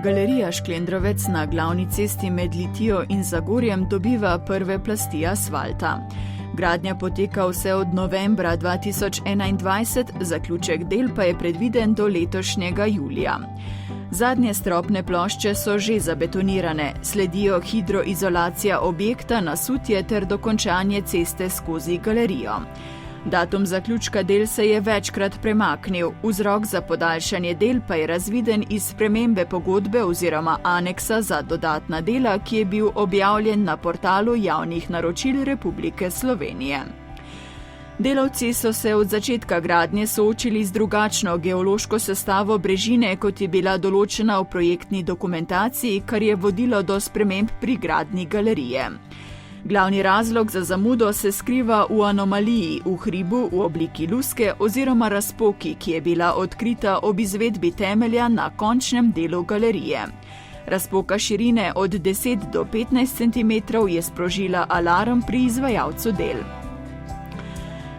Galerija Šklendrovec na glavni cesti med Litijo in Zagorjem dobiva prve plasti asfalta. Gradnja poteka vse od novembra 2021, zaključek del pa je predviden do letošnjega julija. Zadnje stropne plošče so že zabetonirane, sledijo hidroizolacija objekta, nasutje ter dokončanje ceste skozi galerijo. Datum zaključka del se je večkrat premaknil, vzrok za podaljšanje del pa je razviden iz spremembe pogodbe oziroma aneksa za dodatna dela, ki je bil objavljen na portalu javnih naročil Republike Slovenije. Delavci so se od začetka gradnje soočili z drugačno geološko sestavo brežine, kot je bila določena v projektni dokumentaciji, kar je vodilo do sprememb pri gradnji galerije. Glavni razlog za zamudo se skriva v anomaliji v hribu v obliki luske oziroma razpoki, ki je bila odkrita ob izvedbi temelja na končnem delu galerije. Razpoka širine od 10 do 15 cm je sprožila alarm pri izvajalcu del.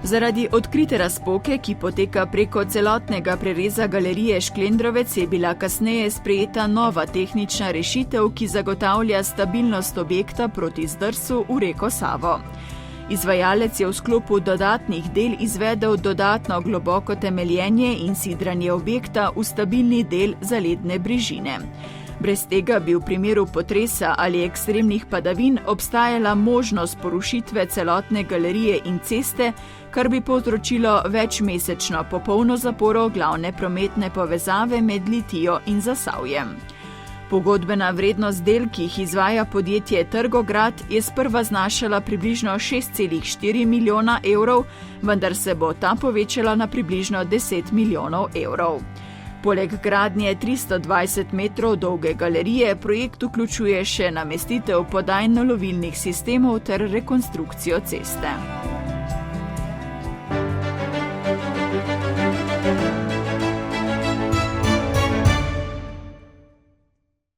Zaradi odkrite razpoke, ki poteka preko celotnega prereza galerije Šklendrovec, je bila kasneje sprejeta nova tehnična rešitev, ki zagotavlja stabilnost objekta proti zdrsu v reko Savo. Izvajalec je v sklopu dodatnih del izvedel dodatno globoko temeljenje in sidranje objekta v stabilni del zaledne brežine. Brez tega bi v primeru potresa ali ekstremnih padavin obstajala možnost porušitve celotne galerije in ceste, kar bi povzročilo večmesečno popolno zaporo glavne prometne povezave med Litijo in Zasavjem. Pogodbena vrednost del, ki jih izvaja podjetje Trgograd, je sprva znašala približno 6,4 milijona evrov, vendar se bo ta povečala na približno 10 milijonov evrov. Poleg gradnje 320 metrov dolge galerije projekt vključuje še namestitev podajno-lovilnih sistemov ter rekonstrukcijo ceste.